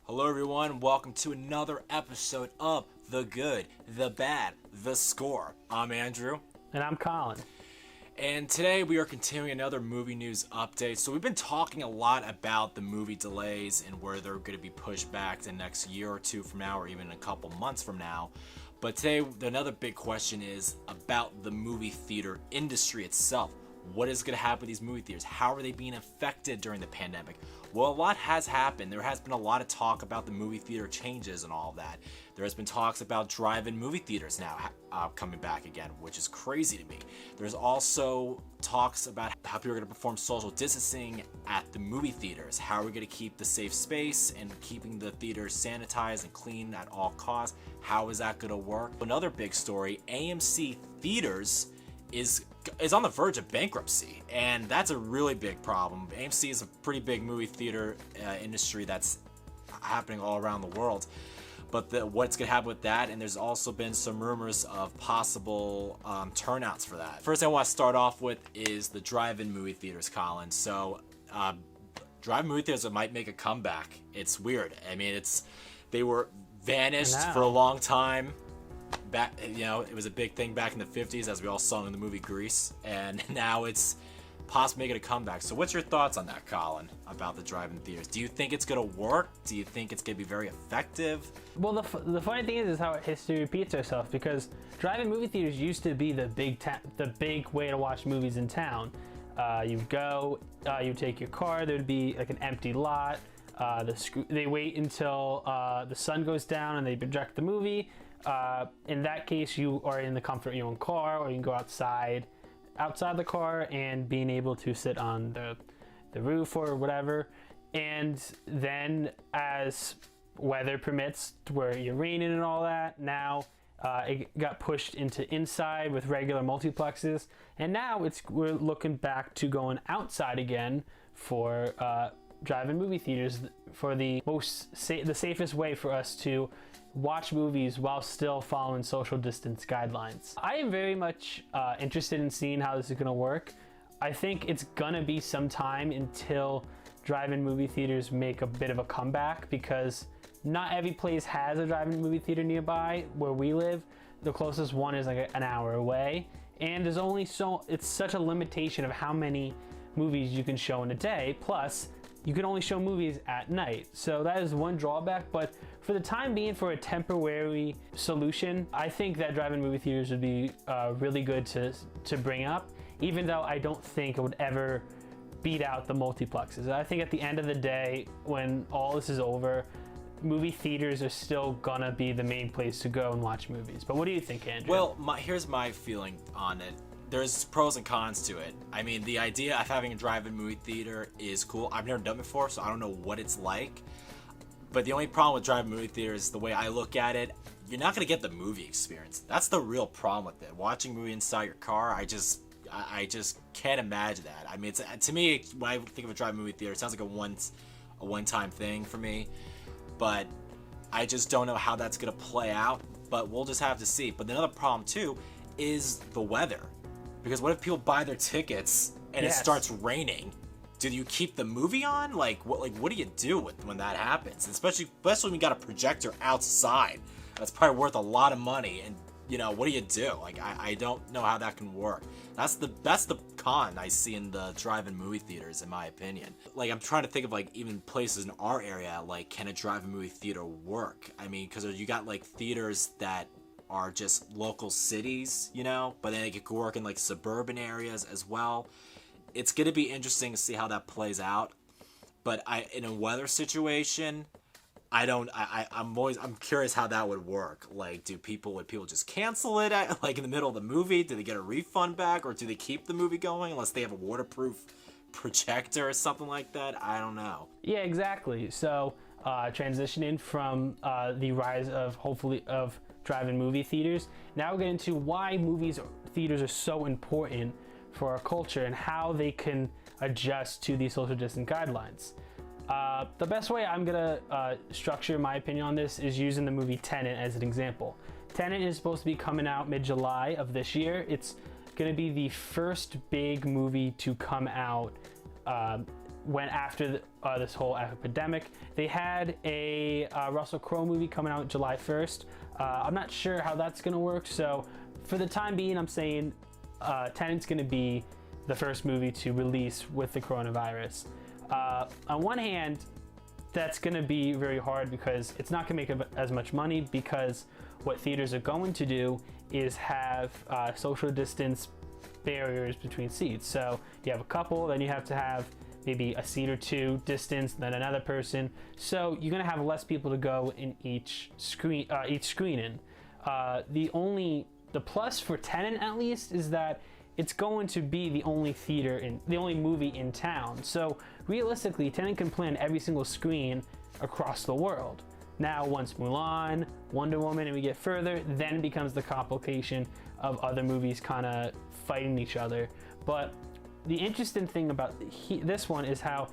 Hello everyone, welcome to another episode of The Good, The Bad, The Score. I'm Andrew. And I'm Collin. And today we are continuing another movie news update. So we've been talking a lot about the movie delays and where they're going to be pushed back to the next year or two from now or even a couple months from now. But today another big question is about the movie theater industry itself. What is going to happen with these movie theaters? How are they being affected during the pandemic? Well, a lot has happened. There has been a lot of talk about the movie theater changes and all of that. There has been talks about drive-in movie theaters now coming back again, which is crazy to me. There's also talks about how people are going to perform social distancing at the movie theaters. How are we going to keep the safe space and keeping the theaters sanitized and clean at all costs? How is that going to work? Another big story, AMC Theaters is on the verge of bankruptcy, and that's a really big problem. AMC is a pretty big movie theater industry that's happening all around the world, but what's going to happen with that, and there's also been some rumors of possible turnouts for that. First thing I want to start off with is the drive-in movie theaters, Collin. So drive-in movie theaters might make a comeback. It's weird. I mean, they were vanished for a long time. Back, it was a big thing back in the 50s, as we all saw in the movie Grease, and now it's possibly making a comeback. So what's your thoughts on that, Collin, about the drive-in theaters? Do you think it's going to work? Do you think it's going to be very effective? Well, the funny thing is how history repeats itself, because drive-in movie theaters used to be the big way to watch movies in town. You go, you take your car, there'd be like an empty lot. They wait until the sun goes down and they project the movie. In that case, you are in the comfort of your own car, or you can go outside the car and being able to sit on the roof or whatever. And then as weather permits, where you're raining and all that, now it got pushed into inside with regular multiplexes. And now we're looking back to going outside again for drive-in movie theaters, for the safest way for us to watch movies while still following social distance guidelines. I am very much interested in seeing how this is going to work. I think it's going to be some time until drive-in movie theaters make a bit of a comeback, because not every place has a drive-in movie theater nearby where we live. The closest one is like an hour away, and there's only it's such a limitation of how many movies you can show in a day. Plus, you can only show movies at night. So that is one drawback, but for the time being, for a temporary solution, I think that drive-in movie theaters would be really good to bring up, even though I don't think it would ever beat out the multiplexes. I think at the end of the day, when all this is over, movie theaters are still gonna be the main place to go and watch movies. But what do you think, Andrew? Well, here's my feeling on it. There's pros and cons to it. I mean, the idea of having a drive-in movie theater is cool. I've never done it before, so I don't know what it's like. But the only problem with drive-in movie theaters, the way I look at it, you're not going to get the movie experience. That's the real problem with it. Watching a movie inside your car, I just can't imagine that. I mean, to me, when I think of a drive-in movie theater, it sounds like a one-time thing for me. But I just don't know how that's going to play out. But we'll just have to see. But another problem, too, is the weather. Because what if people buy their tickets and It starts raining? Do you keep the movie on? What do you do when that happens? Especially when you got a projector outside. That's probably worth a lot of money. And what do you do? I don't know how that can work. That's the con I see in the drive-in movie theaters, in my opinion. I'm trying to think of even places in our area. Can a drive-in movie theater work? I mean, because you got theaters that are just local cities, but then it could work in suburban areas as well. It's going to be interesting to see how that plays out. But in a weather situation, I'm curious how that would work. Would people just cancel it in the middle of the movie? Do they get a refund back, or do they keep the movie going unless they have a waterproof projector or something like that? I don't know. Yeah, exactly. So transitioning from the rise of drive-in movie theaters, now we're getting into why theaters are so important for our culture and how they can adjust to these social distance guidelines. The best way I'm gonna structure my opinion on this is using the movie Tenet as an example. Tenet is supposed to be coming out mid-July of this year. It's gonna be the first big movie to come out went after this whole epidemic. They had a Russell Crowe movie coming out July 1st. I'm not sure how that's going to work, so for the time being, I'm saying Tenet's going to be the first movie to release with the coronavirus. On one hand, that's going to be very hard because it's not going to make as much money, because what theaters are going to do is have social distance barriers between seats. So you have a couple, then you have to have maybe a seat or two distance, then another person. So you're going to have less people to go in each screening. The plus for Tenet, at least, is that it's going to be the only movie in town. So realistically, Tenet can plan every single screen across the world. Now, once Mulan, Wonder Woman, and we get further, then it becomes the complication of other movies kind of fighting each other. But the interesting thing about this one is how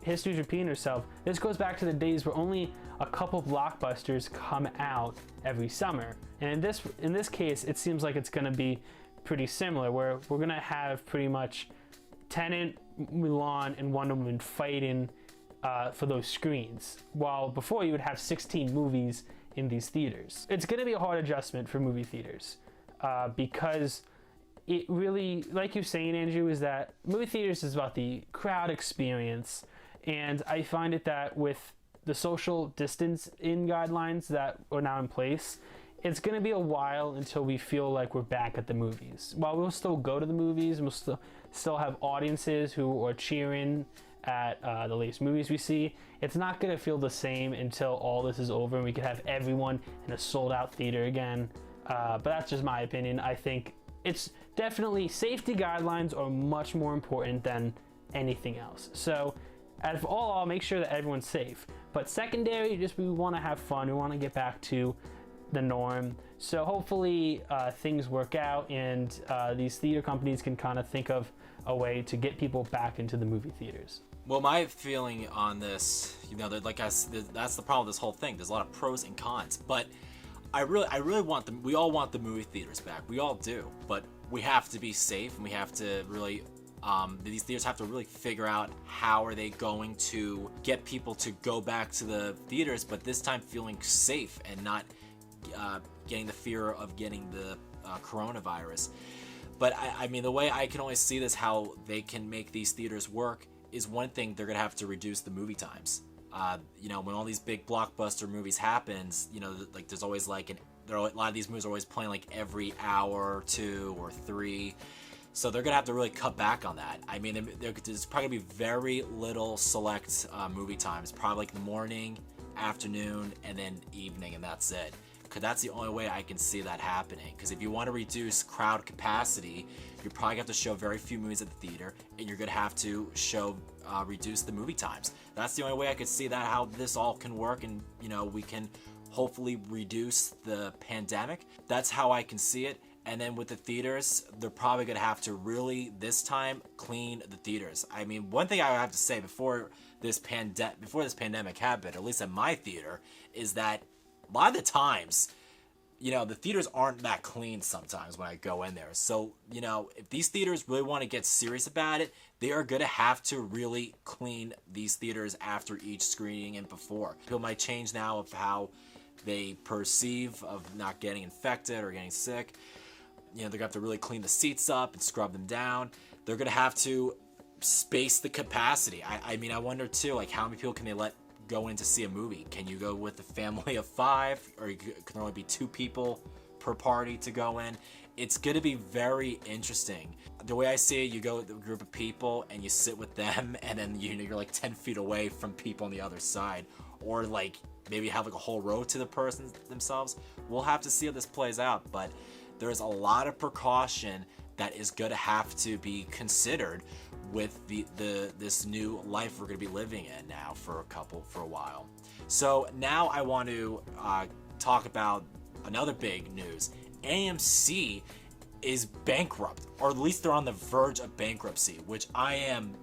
history is repeating itself. This goes back to the days where only a couple blockbusters come out every summer. And in this case, it seems like it's going to be pretty similar, where we're going to have pretty much Tenet, Mulan, and Wonder Woman fighting for those screens, while before you would have 16 movies in these theaters. It's going to be a hard adjustment for movie theaters because it really, like you're saying, Andrew, is that movie theaters is about the crowd experience, and I find it that with the social distancing guidelines that are now in place, it's going to be a while until we feel like we're back at the movies. While we'll still go to the movies, we'll still have audiences who are cheering at the latest movies we see, it's not going to feel the same until all this is over and we can have everyone in a sold-out theater again. But that's just my opinion. I think it's definitely, safety guidelines are much more important than anything else. So out of all, I'll make sure that everyone's safe. But secondary, just we want to have fun. We want to get back to the norm. So hopefully things work out, and these theater companies can kind of think of a way to get people back into the movie theaters. Well, my feeling on this, that's the problem with this whole thing. There's a lot of pros and cons, but I really want them. We all want the movie theaters back. We all do, but we have to be safe, and we have to really. These theaters have to really figure out how are they going to get people to go back to the theaters, but this time feeling safe and not getting the fear of getting the coronavirus. But I mean, the way I can only see this, how they can make these theaters work, is one thing, they're gonna have to reduce the movie times. When all these big blockbuster movies happens, like there's always a lot of these movies are always playing like every hour or 2 or 3. So they're gonna have to really cut back on that. I mean, there's probably gonna be very little select movie times, probably like the morning, afternoon, and then evening, and that's it. Because that's the only way I can see that happening. Because if you want to reduce crowd capacity, you're probably going to have to show very few movies at the theater, and you're going to have to reduce the movie times. That's the only way I could see that, how this all can work, and we can hopefully reduce the pandemic. That's how I can see it. And then with the theaters, they're probably going to have to really, this time, clean the theaters. I mean, one thing I have to say before this pandemic happened, at least at my theater, is that a lot of the times, the theaters aren't that clean sometimes when I go in there. So, if these theaters really want to get serious about it, they are going to have to really clean these theaters after each screening and before. People might change now of how they perceive of not getting infected or getting sick. They're going to have to really clean the seats up and scrub them down. They're going to have to space the capacity. I mean, I wonder too, like, how many people can they let go in to see a movie? Can you go with a family of 5, or can there only be 2 people per party to go in? It's going to be very interesting. The way I see it, you go with a group of people and you sit with them, and then you're like 10 feet away from people on the other side, or like maybe have like a whole row to the person themselves. We'll have to see how this plays out, but there's a lot of precaution that is going to have to be considered with this new life we're going to be living in now for a while. So now I want to talk about another big news. AMC is bankrupt, or at least they're on the verge of bankruptcy, which I am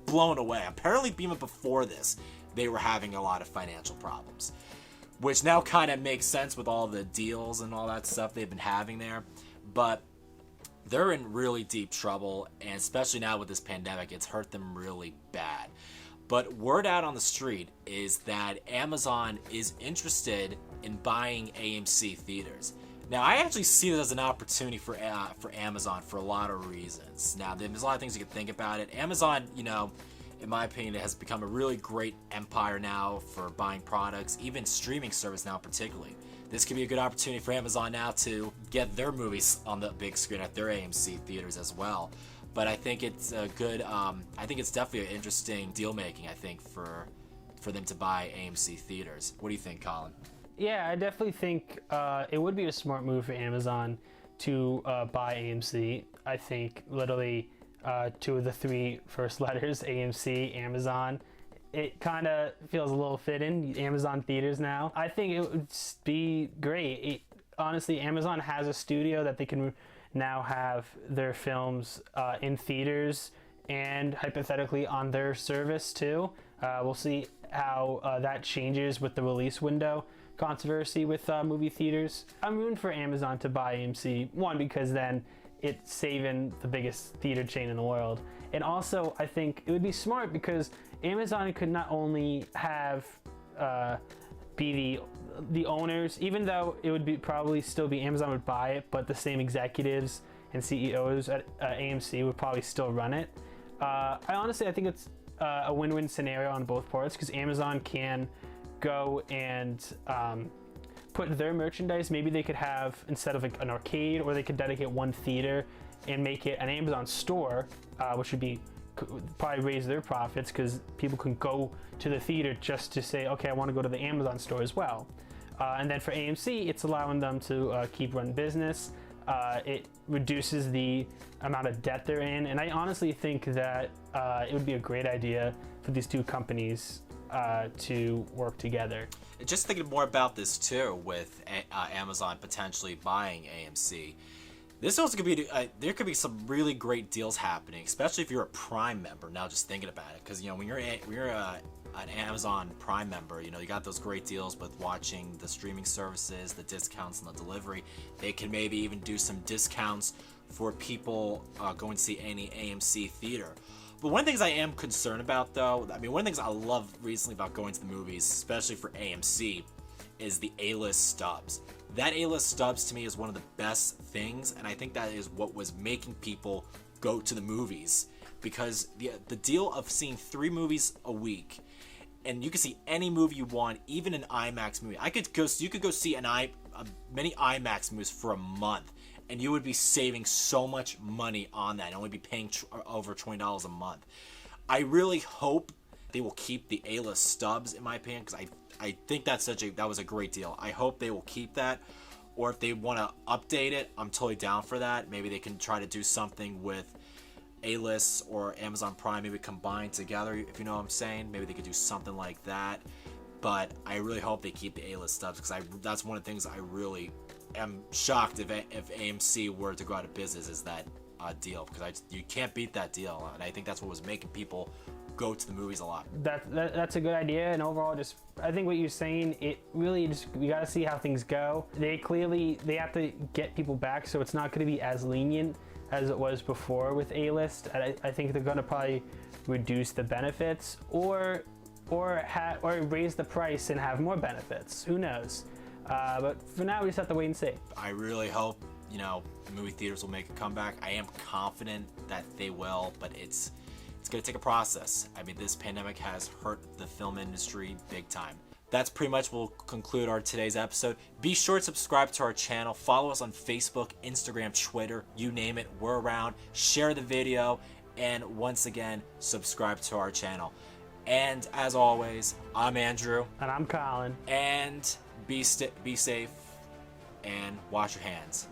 blown away. Apparently, even before this, they were having a lot of financial problems, which now kind of makes sense with all the deals and all that stuff they've been having there. But they're in really deep trouble, and especially now with this pandemic, it's hurt them really bad. But word out on the street is that Amazon is interested in buying AMC theaters. Now, I actually see this as an opportunity for Amazon for a lot of reasons. Now, there's a lot of things you can think about it. Amazon, in my opinion, has become a really great empire now for buying products, even streaming service now particularly. This could be a good opportunity for Amazon now to get their movies on the big screen at their AMC theaters as well. But I think it's a good, I think it's definitely an interesting deal making, I think, for them to buy AMC theaters. What do you think, Colin? Yeah, I definitely think it would be a smart move for Amazon to buy AMC. I think literally two of the three first letters, AMC, Amazon, it kind of feels a little fitting. Amazon theaters now. I think it would be great. Honestly, Amazon has a studio that they can now have their films in theaters and hypothetically on their service too. We'll see how that changes with the release window controversy with movie theaters. I'm rooting for Amazon to buy AMC, one, because then it's saving the biggest theater chain in the world, and also I think it would be smart because Amazon could not only have be the owners, even though it would be probably still be Amazon would buy it, but the same executives and CEOs at AMC would probably still run it. I think it's a win-win scenario on both parts because Amazon can go and put their merchandise. Maybe they could have, instead of like an arcade, or they could dedicate one theater and make it an Amazon store, which would be probably raise their profits because people can go to the theater just to say, okay, I want to go to the Amazon store as well. And then for AMC, it's allowing them to keep running business. It reduces the amount of debt they're in, and I honestly think that it would be a great idea for these two companies to work together. Just thinking more about this too, with Amazon potentially buying AMC. This also could be there could be some really great deals happening, especially if you're a Prime member. Now, just thinking about it, because when you're an Amazon Prime member, you got those great deals with watching the streaming services, the discounts and the delivery. They can maybe even do some discounts for people going to see any AMC theater. But one of the things I am concerned about, though, one of the things I love recently about going to the movies, especially for AMC, is the A-list stubs. That A-list stubs to me is one of the best things, and I think that is what was making people go to the movies, because the deal of seeing 3 movies a week, and you can see any movie you want, even an IMAX movie. You could go see many IMAX movies for a month, and you would be saving so much money on that and only be paying over $20 a month. I really hope they will keep the A-list stubs, in my opinion, because I think that was a great deal. I hope they will keep that, or if they want to update it, I'm totally down for that. Maybe they can try to do something with A-list or Amazon Prime, maybe combined together, if you know what I'm saying. Maybe they could do something like that. But I really hope they keep the A-list stubs, because that's one of the things I really am shocked if AMC were to go out of business, is that deal, because you can't beat that deal, and I think that's what was making people go to the movies a lot. That's a good idea, and overall, I think what you're saying, it really we got to see how things go. They have to get people back, so it's not going to be as lenient as it was before with A-list. I think they're going to probably reduce the benefits or raise the price and have more benefits. Who knows? But for now, we just have to wait and see. I really hope the movie theaters will make a comeback. I am confident that they will, but it's going to take a process. This pandemic has hurt the film industry big time. That's pretty much will conclude our today's episode. Be sure to subscribe to our channel. Follow us on Facebook, Instagram, Twitter, you name it. We're around. Share the video, and once again, subscribe to our channel. And as always, I'm Andrew. And I'm Collin. And be safe and wash your hands.